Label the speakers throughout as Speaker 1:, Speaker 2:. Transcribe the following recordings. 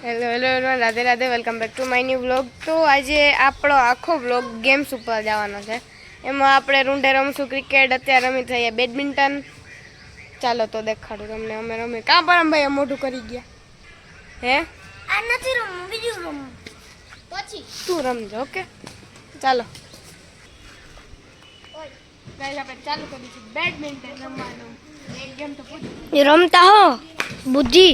Speaker 1: Hello hello everyone, Radhe Radhe, welcome back to my new vlog. તો આજે આપણો આખો વ્લોગ ગેમ્સ ઉપર જવાનો છે. એમાં આપણે રૂંઢે રમશું ક્રિકેટ, અત્યારે રમી થઈએ બેડમિન્ટન. ચાલો તો દેખાડું તમને અમે રમી. કાં પરમભાઈ મોઢું કરી ગયા હે?
Speaker 2: આ નથી રમવું, બીજું રમવું પછી
Speaker 1: તું રમજો. ઓકે ચાલો ગાઈસ, આપણે ચાલુ કરીશું બેડમિન્ટન રમવાનું. એક ગેમ તો પૂરી
Speaker 2: રમતા હો બુદ્ધિ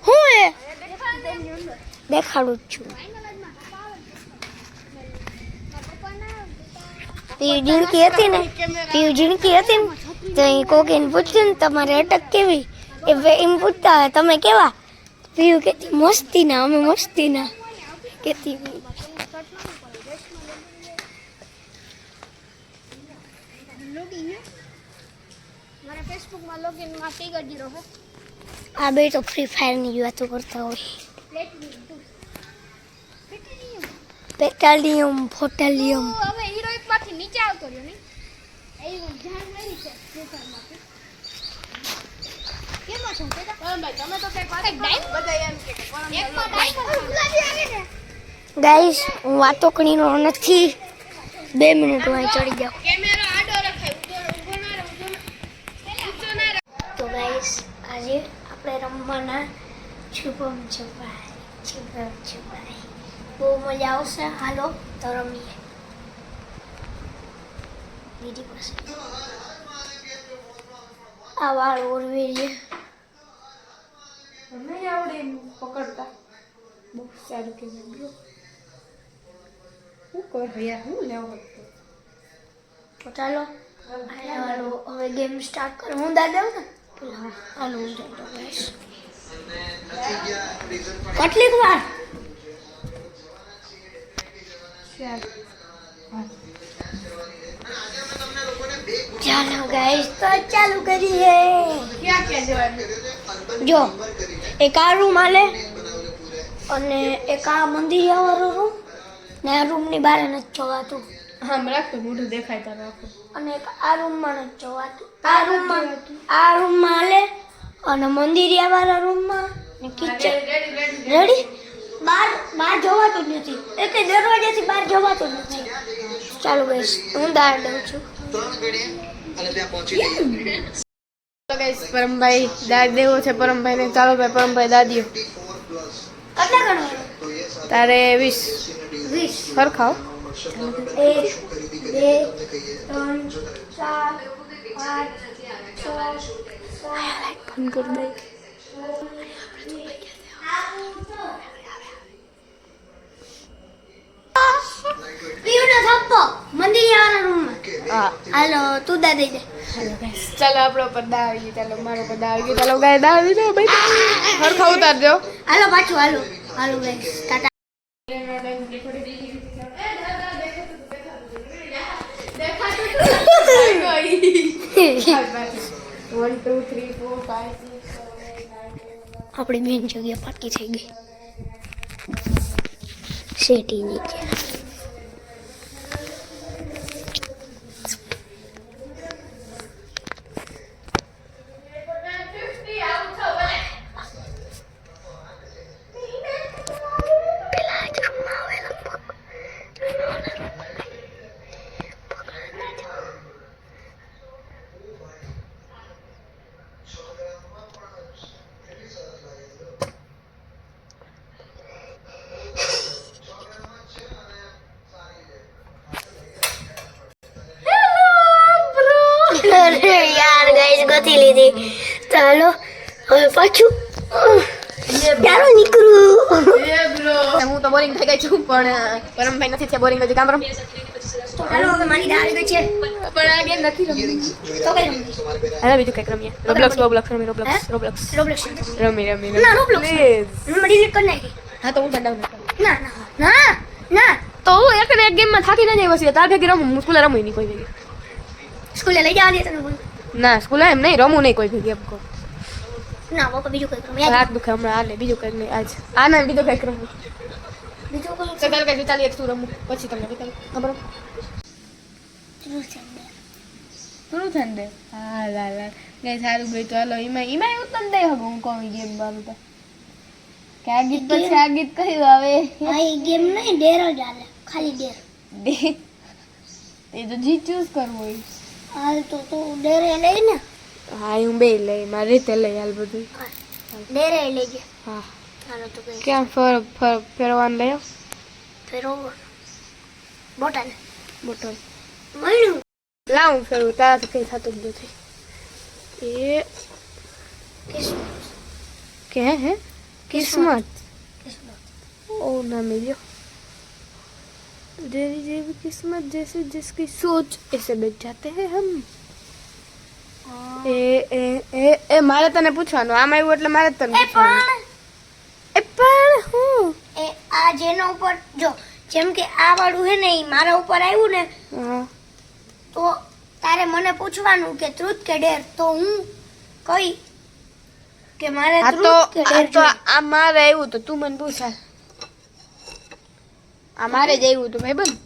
Speaker 2: હું એ દેખાડું છું. જીણકી હતી ને તો એ કોક એને પૂછ્યું ને તમારે અટક કેવી, એમ પૂછતા હોય તમે કેવા, પીયું કેતી મસ્તી ના, અમે મસ્તી ના કેતી. આ બે તો ફ્રી ફાયર ની વાતો કરતા હોય. પેટાલિયમ ફોટાલિયમ
Speaker 3: હવે હિરોઈક માંથી નીચે આવતો રહ્યો ને એ ધ્યાન રહી છે ફ્રી ફાયર માંથી. કેમ છો બેટા? પરમભાઈ તમે તો કઈ પાછળ બધા એમ કે એકમાં ડાયમંડ આવે ને.
Speaker 2: ગાઈસ, હું વાતો કરીનો નથી. 2 મિનિટ માં ચડી જાવ.
Speaker 3: કેમેરો આડો રખાય, ઊભો ના રહે.
Speaker 2: તો ગાઈસ, આજે આપણે રમવાના છુપમ છુપાઈ. બહુ મજા આવશે. હાલો તો રમીએ. બીજી પાસે આ વાળ ઓરવેલીએ
Speaker 1: નહીં આવડે એમ પકડતા. બહુ સારું કહેવાય બ્રો. શું કર યાર, હું લેવો
Speaker 2: તો ચાલો હાલો હવે ગેમ સ્ટાર્ટ કરો. હું દાદા ને હાલો હું દાદા ગાઈસ. કેટલીક વાર ચાલો ગાઈસ, તો ચાલુ કરીએ.
Speaker 1: ક્યાં ક્યાં જવાનું?
Speaker 2: જો એક આ રૂમ આલે અને એક આ મંદિર વાળો રૂમ ને આ રૂમ ની બહાર નથી જોવાતું,
Speaker 1: આમ રાખો, મોઢું દેખાય તો રાખો.
Speaker 2: અને એક આ રૂમ માં નથી જોવાતું. આ રૂમ માં આલે અને મંદિરિયા વાળા રૂમ માં ને કિચન. રેડી? બહાર જોવાતું જ નથી, એક દરવાજાથી બહાર જોવાતું જ નથી. ચાલો ગાઈસ, હું દાળ દઉં છું.
Speaker 1: તો ગાઈસ, પરમભાઈ દાદ દેવો છે પરમભાઈ ને. ચાલો ભાઈ પરમભાઈ દાદીઓ.
Speaker 2: કેટલા ગણવાનું?
Speaker 1: તારે 20 સરખાવ.
Speaker 2: 1 2 3 4 5 6
Speaker 1: ફોન કર દે.
Speaker 2: પીવનો થપ્પો મંદિરિયા વાળા રૂમ માં.
Speaker 1: હા
Speaker 2: હાલો તું દાદી દે.
Speaker 1: હાલો ગાઈસ, ચાલો આપણો પર દા આવી ગયો. ચાલો મારો પર દા આવી ગયો. ચાલો ગાય દા આવી જાઓ ભાઈ, સરખા ઉતારજો.
Speaker 2: હાલો પાછું હાલો ગાઈસ, ટાટા.
Speaker 1: 1 2 3 4 5 6 7 8 9
Speaker 2: આપણી મેન જગ્યા પાકી થઈ ગઈ. શેટી નીચે યાર ગાઈસ ગતિ લીધી. ચાલો હવે પાછું ચાલો નીકળું.
Speaker 1: હું તો બોરિંગ થઈ ગઈ છું, પણ પરમભાઈ નથી થયા બોરિંગ. હજી કામ રમ.
Speaker 2: ચાલો હવે મારી દાળ ગઈ છે,
Speaker 1: પણ આ ગેમ નથી રમવી.
Speaker 2: તો કઈ રમવી?
Speaker 1: હવે બીજું કંઈક રમીએ. રોબ્લોક્સ રમી. રોબ્લોક્સ
Speaker 2: રોબ્લોક્સ
Speaker 1: રમી.
Speaker 2: ના રોબ્લોક્સ
Speaker 1: પ્લીઝ.
Speaker 2: હું ડિલીટ કરી નાખી.
Speaker 1: હા તો હું ડાઉન
Speaker 2: ના ના ના ના
Speaker 1: તો હું એક ને એક ગેમમાં થાકી ના જાય. પછી તાર ભેગી રમું. હું સ્કૂલે રમું નહીં કોઈ ભેગી.
Speaker 2: સ્કૂલે લઈ જવા દે તને બોલ.
Speaker 1: ના સ્કૂલે એમ નહીં રમું નહીં કોઈ ભેગી. એમ કહો.
Speaker 2: ના બાપા બીજું કઈ રમવું.
Speaker 1: હાથ દુખે હમણાં. હાલે બીજું કંઈક નહીં આજ. આ ના બીજું કંઈક રમું.
Speaker 2: બીજું કઈ
Speaker 1: તો કાલે કંઈક વિચારીએ શું રમું. પછી તમને વિચારી ખબર પૂરું થાય ને. હા લા લા કઈ સારું ગઈ તો હાલો એમાં એવું તને દઈ હગું હું કહું ગેમ મારું તો કે આ ગીત પછી આ ગીત કયું આવે
Speaker 2: આ ઈ ગેમ નહીં, ડેર જ હાલે, ખાલી ડેર.
Speaker 1: એ તો જી ચૂઝ કરવું હોય.
Speaker 2: હાલ તો તું ડેરે લઈ ને.
Speaker 1: હા હું બે લઈ મારી રીતે લઈ હાલ બધું.
Speaker 2: ડેરે લઈ જા.
Speaker 1: હા
Speaker 2: હાલો તો કઈ
Speaker 1: ક્યાં ફેરવાનું લઈ આવ
Speaker 2: ફેરો બોટલ
Speaker 1: બોટલ
Speaker 2: મળ્યું.
Speaker 1: લાવું ફેરવું તારાથી કઈ થતું જ નથી એ કે હે કિસ્મત ओ ना मिलियो तेरी जेब किस्मत जैसे जिसकी सोच ऐसे बैठ जाते हैं हम એ મારે તને પૂછવાનું આમાં આવ્યું એટલે મારે તને પૂછવાનું એ પણ હું
Speaker 2: એ આ જેનો ઉપર જો જેમ કે આ વાળું હે ને ઈ મારા ઉપર આવ્યું ને
Speaker 1: હા
Speaker 2: તો તારે મને પૂછવાનું કે ટ્રુથ કે ડેર, તો હું કઈ કે મારે
Speaker 1: આ
Speaker 2: ટ્રુથ કે ડેર.
Speaker 1: તો આ મારે આવ્યું તો તું મને પૂછ હાલ. આ મારે જ આવ્યું હતું ભાઈ બંધ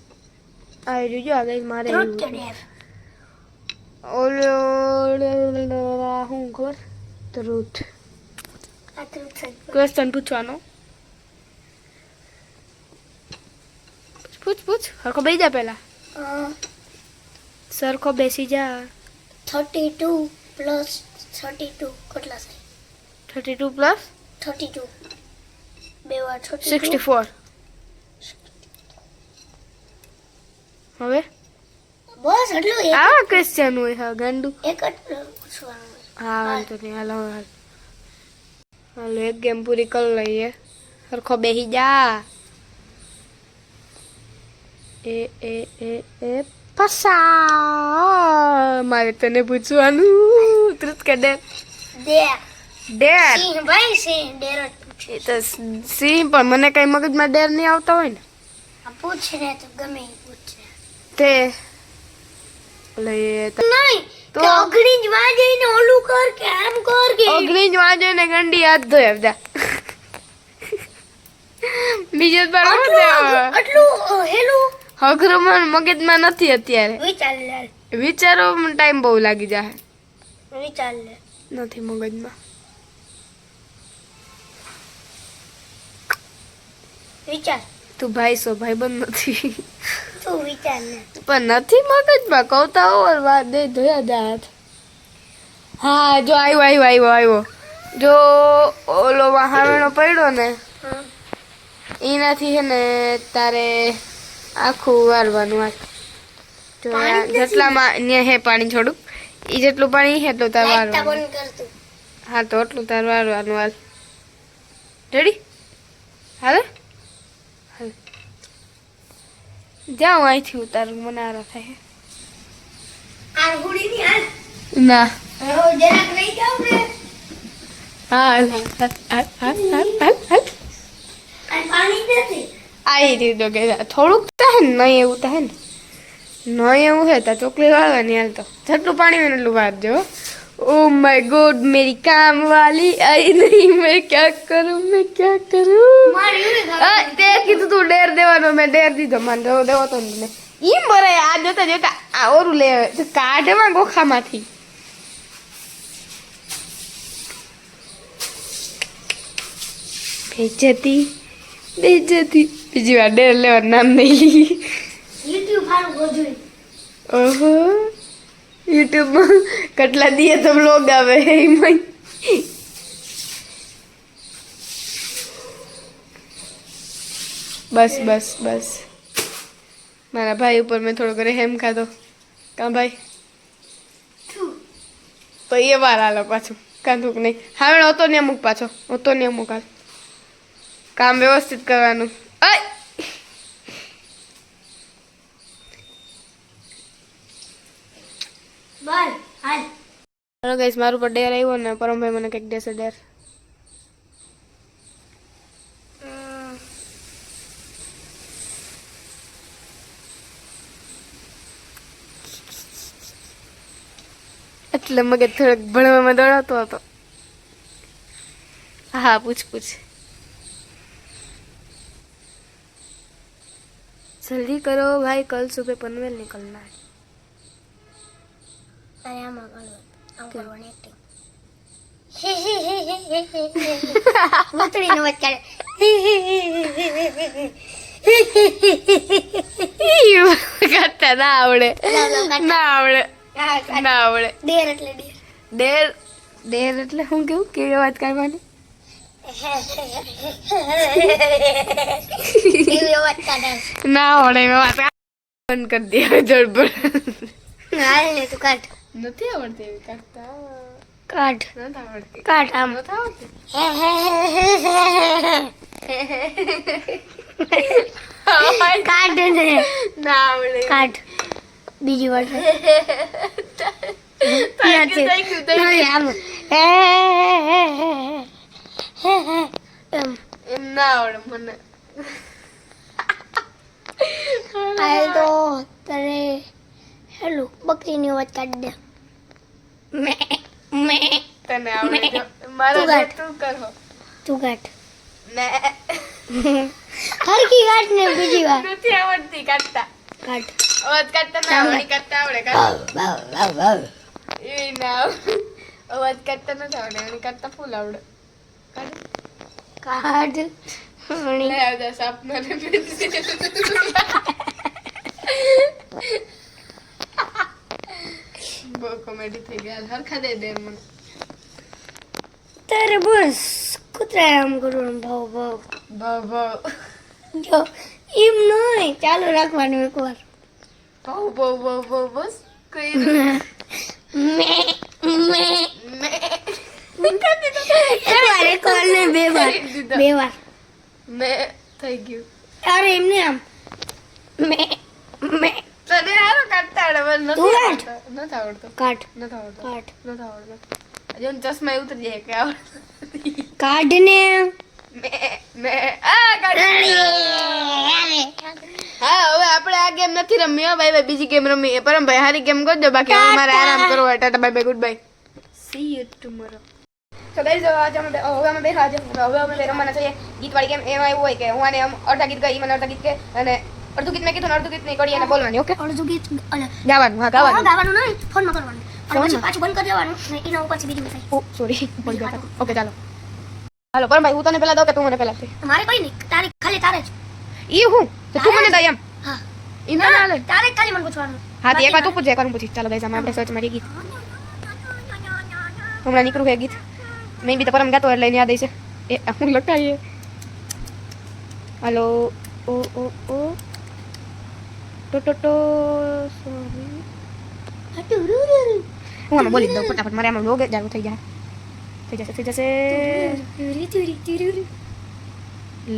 Speaker 1: આ જોજો આ ગઈ મારે
Speaker 2: ટ્રુથ કે
Speaker 1: આવ્યું
Speaker 2: ડેર.
Speaker 1: ઓલો હું ખબર ટ્રુથ
Speaker 2: આ ટ્રુથ છે.
Speaker 1: ક્વેશ્ચન પૂછવાનો પૂછ હરખો બેસી જા પેલા સરખો બેસી જા
Speaker 2: 32 પ્લસ 32 કેટલા થાય?
Speaker 1: 32 પ્લસ
Speaker 2: 32 બે વાર 32
Speaker 1: 64 હવે
Speaker 2: બસ એટલું એક
Speaker 1: આ ક્વેશ્ચન હોય હા ગાંડુ
Speaker 2: એક જ પૂછવાનું હોય.
Speaker 1: હા વાંધો નહીં હાલો એક ગેમ પૂરી કરી લઈએ સરખો બેસી જા એ પસા મારે તને પૂછવાનું ટ્રુથ કે ડેર
Speaker 2: ડેર
Speaker 1: ડેર
Speaker 2: સિંહ ભાઈ સિંહ ડેર જ પૂછે.
Speaker 1: એ તો સિંહ પણ મને કઈ મગજમાં ડેર નહીં આવતા હોય ને
Speaker 2: આ પૂછ ને તો ગમે ઈ પૂછે.
Speaker 1: તે લઈએ
Speaker 2: નહીં
Speaker 1: તો?
Speaker 2: તો અઘડી જ વાજે ને ઓલું કર કે આમ કર કે
Speaker 1: ઓગળી જ વાંચે ને ગંડી હાથ ધોય બધા બીજો પર
Speaker 2: આટલું હેલું
Speaker 1: હઘરું મને મગજમાં નથી અત્યારે
Speaker 2: વિચાર લે
Speaker 1: વિચારો ટાઈમ બહુ લાગી જાય
Speaker 2: વિચાર લે
Speaker 1: નથી મગજમાં
Speaker 2: વિચાર
Speaker 1: તું ભાઈ સો ભાઈ બંધ નથી
Speaker 2: તું વિચાર લે
Speaker 1: પણ નથી મગજમાં કહતા ઓર વાત દે ધોયા દે હાથ હા જો આવ્યો જો ઓલો વહાણો પડ્યો ને
Speaker 2: હા.
Speaker 1: એનાથી છે ને તારે આખું વારવાનું હાથ જો
Speaker 2: પાણી નથી?
Speaker 1: જેટલામાં ને હે પાણી થોડુંક એ જેટલું પાણી હે એટલું તાર
Speaker 2: લાઈટ
Speaker 1: વારવાનું
Speaker 2: બંધ કર તું.
Speaker 1: હા તો એટલું તાર વારવાનું હાલ રેડી હાલે હાલ જાઉં અહીંથી ઉતારું મને આરા થાય
Speaker 2: આ હુડી ની હાલ
Speaker 1: ના
Speaker 2: હવે જરાક લઈ જાવ ને
Speaker 1: હાલ
Speaker 2: આ પાણી જ નથી.
Speaker 1: આવી રીતે કે થોડુંક થાય ને નહીં એવું થાય ને નહીં એવું હે તો ચોકલી વાળવાની હાલ તો જેટલું પાણી હોય ને એટલું વારજો ओ माय गॉड मेरी काम वाली आई नहीं मैं क्या करूं
Speaker 2: મારી ઉડી
Speaker 1: તે કીધું તું ડેર દેવાનો મેં ડેર દીધો મને દેવો તો ને ઈમ બરે આ જોતા આ ઓરું લે કાઢવા ગોખામાંથી બેજતી બીજી વાર ડેર લેવાનું નામ નહીં લી
Speaker 2: યુટ્યુબ હારું બધું
Speaker 1: ઓહો યુટ્યુબમાં કેટલા દીએ તો વ્લોગ આવે એમાં બસ મારા ભાઈ ઉપર મેં થોડોક રહેમ ખાધો કાં ભાઈ તો એ વાર હાલો પાછું કાંધુક નહીં હવે હતો ને અમુક પાછો હતો ને અમુક હાલ કામ વ્યવસ્થિત કરવાનું
Speaker 2: બોલ હાલ
Speaker 1: ચાલો ગાઈસ મારું પર ડેર આવ્યો ને પરમભાઈ મને કંઈક દેશે ડેર એટલે મગજ થોડોક ભણવામાં દોડાતો હતો હા પૂછ जल्दी करो भाई कल सुबह पनवेल निकलना है
Speaker 2: આયામાં ગયો આમ કરવાની acting. ભૂતળીનો અવાજ કાઢે.
Speaker 1: કરતા ના આવડે ના આવડે ના આવડે
Speaker 2: ડેર એટલે ડેર.
Speaker 1: ડેર ડેર એટલે હું કેવું કેવી વાત કરવાની
Speaker 2: એવી અવાજ કાઢે.
Speaker 1: ના આવડે એવી વાત બંધ કરી દે જડબડ
Speaker 2: હાલ ને તું કાઢ.
Speaker 1: નથી આવડતી એવી કરતા
Speaker 2: કાઢ
Speaker 1: નથી આવડતી
Speaker 2: કાઢ આમ.
Speaker 1: નથી આવડતી
Speaker 2: કાઢ ને
Speaker 1: ના આવડે
Speaker 2: કાઢ. બીજી વાર
Speaker 1: Thank you, thank you, thank you.
Speaker 2: આમ
Speaker 1: એમ ના આવડે મને
Speaker 2: હાલ તો તારે હેલો બકરીની અવાજ કાઢી દે. મે મે
Speaker 1: તને આવડે જો. મારા
Speaker 2: તું કાઢ.
Speaker 1: જેવું તું કરો
Speaker 2: તું કાઢ.
Speaker 1: ને
Speaker 2: હરકી કાઢ ને બીજી વાર
Speaker 1: નથી આવડતી કાઢતા
Speaker 2: કાઢ.
Speaker 1: અવાજ કાઢતા ના આવડે કાઢતા આવડે કાઢતા એવી ના આવડે અવાજ કાઢતા નથી આવડે એની કાઢતા ફૂલ આવડે
Speaker 2: કાઢ.
Speaker 1: લે આવજા સાપના ને બહુ કોમેડી થઈ ગયા હરખા દે દે મને
Speaker 2: તારે બસ કૂતરા આમ કરવાનું ભાવ ભાવ
Speaker 1: ભાવ ભાવ
Speaker 2: જો એમ નહીં ચાલુ રાખવાનું એકવાર.
Speaker 1: ભાવ ભાવ ભાવ ભાવ બસ કઈ
Speaker 2: મે મે
Speaker 1: મેં
Speaker 2: એકવાર ને બે વાર બે વાર.
Speaker 1: મેં થઈ ગયું
Speaker 2: અરે એમને આમ મે મે
Speaker 1: તને હારો કાઢતા આવડે મને
Speaker 2: તું
Speaker 1: નથી
Speaker 2: કાઢ.
Speaker 1: આવડતો
Speaker 2: કાઢ
Speaker 1: નથી આવડતો
Speaker 2: કાઢ
Speaker 1: નથી આવડતો હજુ ચશ્મા ઉતરી જાય કે આવડે
Speaker 2: કાઢ ને.
Speaker 1: મેં આ કાઢી હા હવે આપણે આ ગેમ નથી રમી હો ભાઈ ભાઈ બીજી ગેમ રમી પરમભાઈ હારી ગેમ કરજો બાકી હવે મારે આરામ કરવો હોય Tata bye bye good bye see you tomorrow તો ગાઈઝ હવે અમે બે આજે હવે અમે બે રમવાના છીએ ગીતવાળી ગેમ એમાં એવું હોય કે હું આને આમ અડધા ગીત ગઈ મને અડધા ગીત કે અને અડધું ગીત મેં કીધું ને અડધું ગીત નહીં કરી અને બોલવાની ઓકે
Speaker 2: અડધું ગીત
Speaker 1: ગાવાનું હા ગાવાનું
Speaker 2: ગાવાનું નહીં ફોનમાં કરવાનું અને પછી
Speaker 1: ફોનમાં?
Speaker 2: પાછું બંધ કરી દેવાનું ને એના ઉપર પછી બીજું થાય.
Speaker 1: ઓ સોરી બોલી ગયા ઓકે ચાલો હાલો પરમભાઈ હું તને પહેલા દઉં કે તું મને પહેલા દે
Speaker 2: મારે કોઈ નહીં તારે ખાલી તારે જ.
Speaker 1: ઈ હું તો તું મને દે એમ
Speaker 2: હા
Speaker 1: ઈ ના હાલે
Speaker 2: તારે જ ખાલી મને પૂછવાનું.
Speaker 1: હા તો એક વાર તું પૂછજે એક વાર હું પૂછીશ ચાલો ગાઈઝ આપણે સર્ચ મારી ગીત હમણાં નીકળું છે ગીત મેં બી તો પરમ ગાતો એટલે એને યાદ આવી છે એ હું લખાઈએ હાલો ઓ ઓ ઓ ટો સોરી હું આમાં બોલી જ દઉં ફટાફટ મારે આમાં લોગ જાગું થઈ જાય થઈ જશે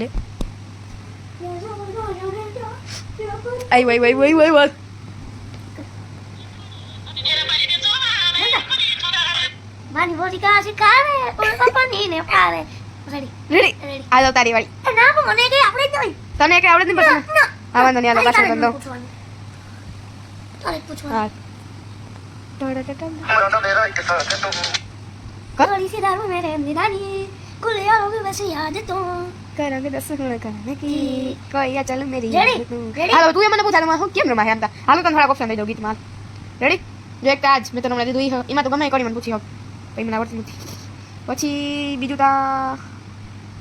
Speaker 1: લે આઈ વાઈ
Speaker 2: મારી બોડી કા શિકારે ઓર પપ્પાની ને પારે. Ready
Speaker 1: ready
Speaker 2: ready.
Speaker 1: આ જાવ તારી વાળી
Speaker 2: ના પણ મને કઈ આપણે જ નહીં.
Speaker 1: તને કઈ આવડે નહીં પણ તને હા વાંધો નહીં હાલો પાછળ બંધ દઉં
Speaker 2: તારે જ પૂછવાનું.
Speaker 1: હા
Speaker 2: थोड़ी सी दारू मेरे निरानी कुल यारों में वैसे याद तो
Speaker 1: કરાંગે દસ ગુણ કરાંગે કી કોઈ યા ચાલુ મેરી
Speaker 2: Ready?
Speaker 1: યાદ તું.
Speaker 2: Ready?
Speaker 1: હાલો તું એ મને પૂછા હું કેમ રમાય આમ તા હાલો તને થોડા ઓપ્શન દઈ દઉં ગીતમાં રેડી જો એક આજ મેં તને હમણાં દીધું ઈ હ. એમાં તો ગમે એ કરી મને પૂછી હક પછી મને આવડતી નથી પછી બીજું તા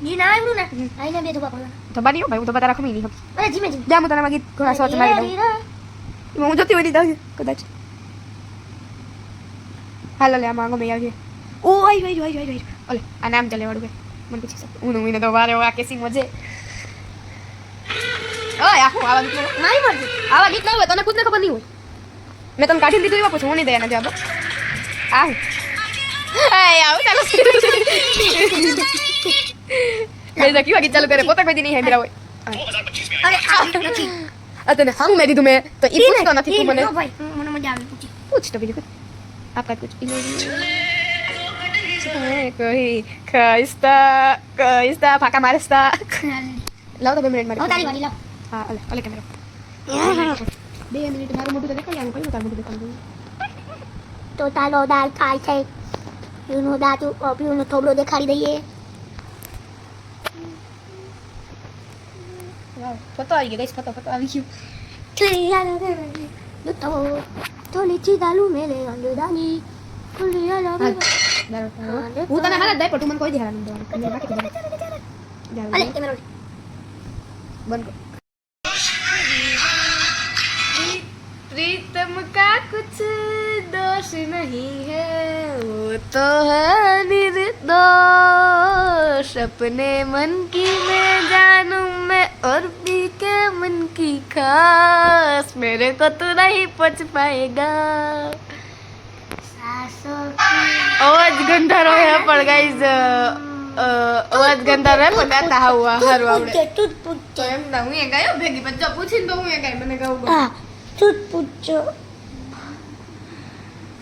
Speaker 2: ये ना आयु ना आई ना बे तो बाबा
Speaker 1: ધબા નહીં હો ભાઈ હું ધબા તારા ખમી નહીં હક
Speaker 2: अरे जी में जी
Speaker 1: જા હું તને આમાં ગીત ઘણા સર્ચ મારી દઉં એમાં હું જોતી હોય દઉં કદાચ હાલો લે આમાં ગમે આવજે ઓ આઈ ઓલે આ નામ ચાલે વાળું કે મને પૂછી શકે હું મને તો વારે આ કેસી મજે ઓય આખું આવા ગીત
Speaker 2: नहीं मर्जी
Speaker 1: આવા ગીત ના હોય તને ખુદને ખબર નહીં હોય મેં તને કાઢી દીધું એવા પૂછું હું નહીં દે એના જવાબ આવ આવ ચાલો મેં તો કેવા ગીત ચાલુ કરે પોતા કોઈ દી નહીં હેંભરા હોય
Speaker 2: अरे नहीं
Speaker 1: આ તને હા મેં દીધું મેં તો ઈ પૂછતો નથી તું મને
Speaker 2: भाई મને મજા આવી પૂછી
Speaker 1: પૂછ તો બીજું આપકા कुछ કોઈ કઈસ્તા ફાકા મારસ્તા લાવ તો 2 મિનિટ
Speaker 2: હવે તારી વાળી લાવ
Speaker 1: હા ઓલે કેમેરો 2 મિનિટ મારું મોઢું તો દેખાડી આનું કઈ તારું મોઢું દેખાડી
Speaker 2: તો તારો દાળ ખાય છે પીનું દાંતું પીનું થોબડો દેખાડી દઈએ
Speaker 1: વાવ ફોટો આવી ગયો ગાઈસ ફોટો આવી ગયો
Speaker 2: તો થોડી ચી દાલુ મેલે અંડદાની ખુલ્લી
Speaker 3: હું તને હારા દઈ પણ તું મને કોઈ દી હારા નહીં દેવાનું બાકી
Speaker 2: અલે કેમેરો
Speaker 3: બંધ કર
Speaker 1: प्रीतम का कुछ दोष नहीं है वो तो है निर्दोष अपने मन की मैं जानूं मैं और भी के मन की खास मेरे को तो नहीं पच पाएगा
Speaker 2: સાસો
Speaker 1: અવાજ ગંધારો હે પણ ગાઈઝ અવાજ ગંધારો હે પણ ગાતા હાવ હારું આવડે
Speaker 2: તું પૂછ
Speaker 1: તો એમ ના હું એ ગાયો ભેગી પણ જો પૂછીને તો હું એ ગાય મને ગાવું ગમે.
Speaker 2: હા તું પૂછો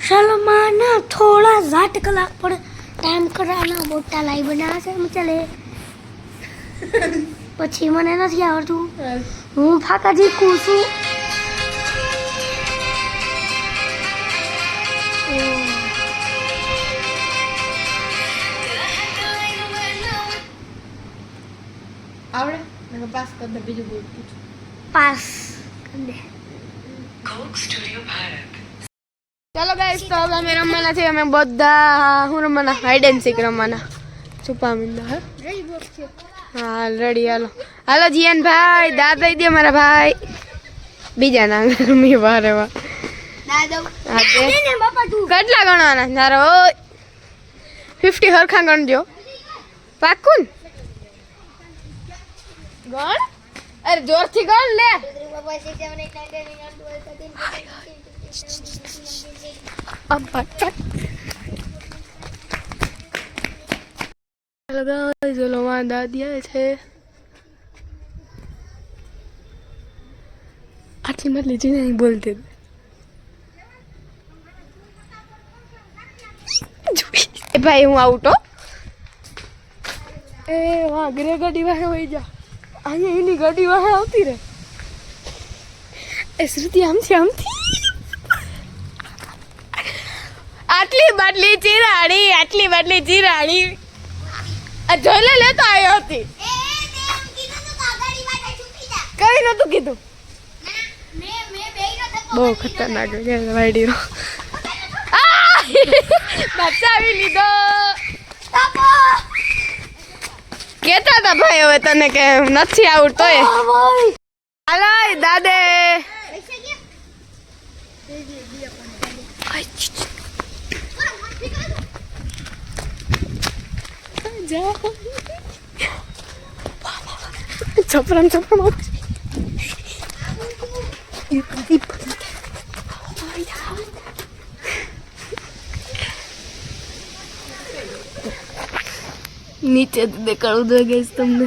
Speaker 2: સલમાન થોડા 8 કલાક પર ટાઈમ કરાના મોટા લાઈ બનાવે છે ચલે પછી મને નથી આવડતું હું ફાકાજી કુસું
Speaker 1: આવડે મને પાસ કર દે બીજું બોલ પૂછ
Speaker 2: પાસ કરી દે
Speaker 1: ચાલો ગાઈસ તો હવે અમે રમવાના છે અમે બધા હું રમવાના હાઈડ એન્ડ સીક રમવાના છુપા મીંડા હે હા રેડી હાલો હાલો જીયાન ભાઈ દાદ દઈ દે મારા ભાઈ બીજા ના ગરમી વારે વા કેટલા ગણવાના તારો 50 હરખા ગણજો પાકું ને? ગણ અરે જોરથી ગણ લે હેલો ગાઈસ ઓલો માં દાદિયા છે આટલી મતલી જીને નહીં બોલતી એ ભાઈ હું આઉટ હો એ વાહ ગ્રે ગાડી વાહે વહી જા અહીંયા એની ગાડી વાહે આવતી રે એ શ્રુતિ આમથી આટલી બાટલી ચીરાણી આ જોલે લેતો આવ્યો હતી કઈ નતું કીધું બહુ ખતરનાક વાયડીનો બચાવી લીધો કેતા હતા ભાઈ હવે તને કે નથી આવડતો એ હાલો દાદે છપરામ નીચે દેખાડું દો ગઈશ તમને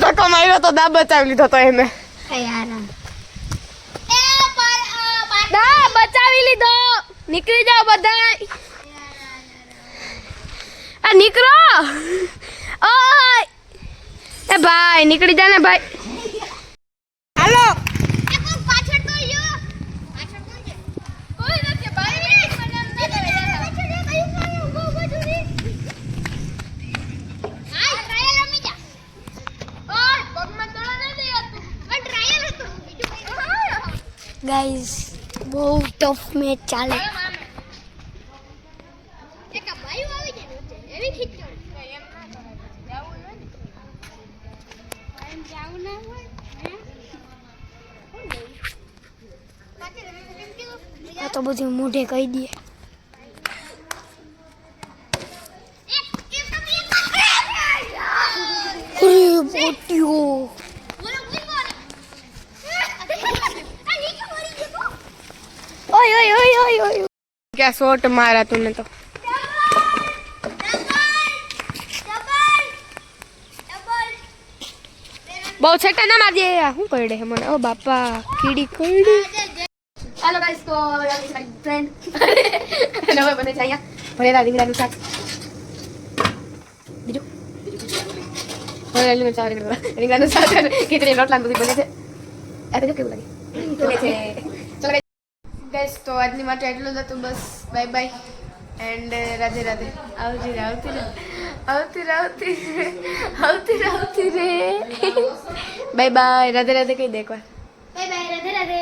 Speaker 1: ધક્કો માર્યો તો દા બચાવી લીધો તો એમે દા બચાવી લીધો નીકળી જાઓ બધા આ નીકળો ઓય એ ભાઈ નીકળી જા ને ભાઈ હાલો
Speaker 3: પાછળ તો યો પાછળ કોણ છે કોઈ નથી ભાઈ
Speaker 2: ગાઈસ બહુ ટફ મેચ ચાલે
Speaker 3: એક ભાઈ આવી જાય એવી ખીચડી એમ જાવું ના હોય
Speaker 2: આ તો બધું મોઢે કહી દે પોટ્યો ઓય ઓય ઓય ઓય ઓય
Speaker 1: क्या शॉट मारा तूने तो બહુ છેટા ના મારજે શું કરડે હે મને ઓ બાપા કીડી કરડી
Speaker 3: હેલો ગાઈસ તો મારી ફ્રેન્ડ અને હવે બને છે અહીંયા ભરેલા રીંગણાનું શાક બીજું ભરેલું શાક રીંગણાનું શાક ખીચડી રોટલા બધું બને છે આ તો કેવું લાગે બને છે ચલો
Speaker 1: ગાઈસ તો આજની માટે એટલું જ હતું. બસ bye bye and Radhe Radhe. આવતી રે આવતી રે આવતી રે આવતી રે આવતી રે આવતી રે બાય બાય રાધે રાધે કહી દે એકવાર.
Speaker 2: Bye bye Radhe Radhe.